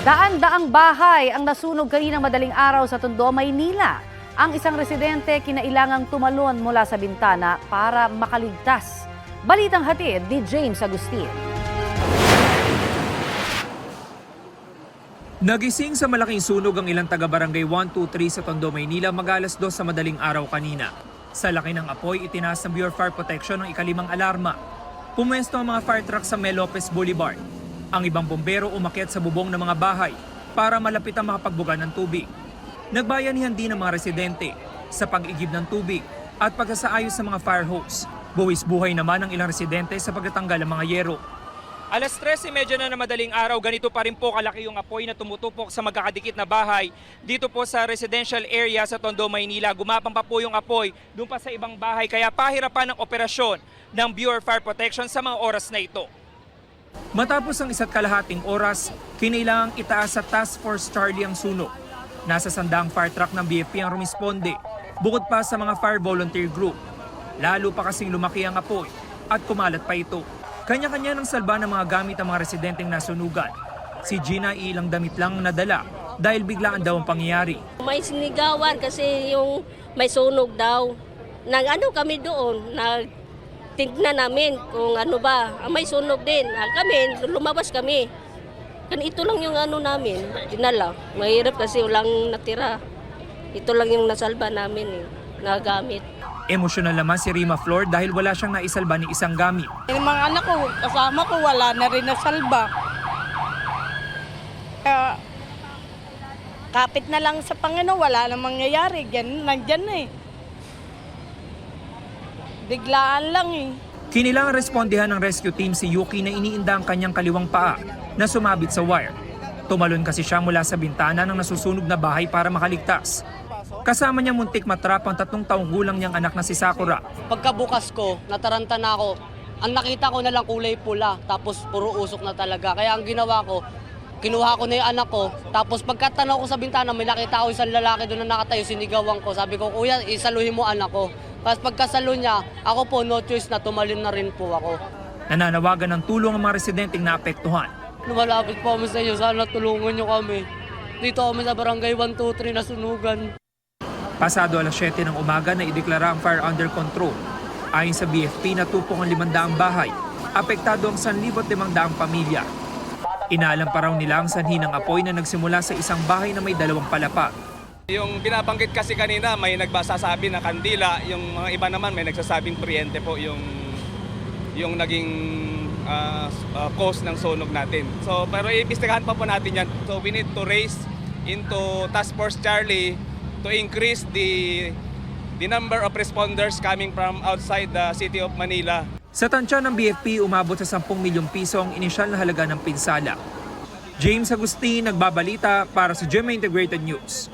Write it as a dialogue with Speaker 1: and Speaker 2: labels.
Speaker 1: Daan-daang bahay ang nasunog kaninang madaling araw sa Tondo, Maynila. Ang isang residente kinailangang tumalon mula sa bintana para makaligtas. Balitang hatid ni James Agustin.
Speaker 2: Nagising sa malaking sunog ang ilang taga-barangay 123 sa Tondo, Maynila mag-alas 2 sa madaling araw kanina. Sa laki ng apoy, itinaas ng Bureau of Fire Protection ang ikalimang alarma. Pumwesto ang mga fire truck sa May Lopez Boulevard. Ang ibang bombero umakyat sa bubong ng mga bahay para malapit ang makapagbuga ng tubig. Nagbayanihan din ng mga residente sa pag-igib ng tubig at pagsasaayos sa mga fire hose. Buwis buhay naman ang ilang residente sa pagtatanggal ng mga yero. Alas 13:30 na madaling araw, ganito pa rin po kalaki yung apoy na tumutupok sa magkakadikit na bahay. Dito po sa residential area sa Tondo, Maynila, gumapang pa po yung apoy doon pa sa ibang bahay. Kaya pahirapan ang operasyon ng Bureau of Fire Protection sa mga oras na ito. Matapos ang 1.5 oras, kinailangang itaas sa Task Force Charlie ang sunog. Nasa 100 fire truck ng BFP ang rumisponde, bukod pa sa mga fire volunteer group. Lalo pa kasing lumaki ang apoy at kumalat pa ito. Kanya-kanya ng salba ng mga gamit ang mga residenteng nasunugan. Si Gina ilang damit lang nadala dahil biglaan daw ang pangyayari.
Speaker 3: May sinigawan kasi yung may sunog daw. Kami doon, tignan namin kung ano ba, may sunog din. Kami, lumabas kami. Ito lang yung namin, dinala. Mahirap kasi walang natira. Ito lang yung nasalba namin, nagamit.
Speaker 2: Emosyonal naman si Rima Flor dahil wala siyang naisalba ni isang gamit.
Speaker 4: Yung mga anak ko, kasama ko, wala na rin nasalba. Kaya, kapit na lang sa Panginoon, wala na mangyayari. Nandyan na Biglaan lang
Speaker 2: Kinilangan respondihan ng rescue team si Yuki na iniinda ang kanyang kaliwang paa na sumabit sa wire. Tumalon kasi siya mula sa bintana ng nasusunog na bahay para makaligtas. Kasama niya muntik matrap ang 3 taong gulang niyang anak na si Sakura.
Speaker 5: Pagkabukas ko, nataranta na ako. Ang nakita ko na lang kulay pula, tapos puro usok na talaga. Kaya ang ginawa ko, kinuha ko na yung anak ko. Tapos pagkatanaw ko sa bintana, may nakita ko isang lalaki doon na nakatayo, sinigawan ko. Sabi ko, kuya, isaluhin mo anak ko. Tapos pagkasalo niya, ako po, no choice na, tumalon na rin po ako.
Speaker 2: Nananawagan ng tulong ang mga residenteng naapektuhan.
Speaker 5: Lumalapit po kami sa inyo, sana tulungan niyo kami. Dito kami sa barangay 123 na sunugan.
Speaker 2: Pasado alas 7 ng umaga na ideklara ang fire under control. Ayon sa BFP, natupok ang 500 bahay. Apektado ang 1,500 pamilya. Inaalam pa raw nila ang sanhi ng apoy na nagsimula sa isang bahay na may 2 palapag.
Speaker 6: Yung binabanggit kasi kanina, may nagsasabi na kandila, yung mga iba naman may nagsasabing kuryente po yung naging cause ng sunog natin. So, pero iimbestigahan pa po natin yan. So we need to raise into Task Force Charlie to increase the number of responders coming from outside the city of Manila.
Speaker 2: Sa tansya ng BFP, umabot sa 10 milyong piso ang inisyal na halaga ng pinsala. James Agustin, nagbabalita para sa GMA Integrated News.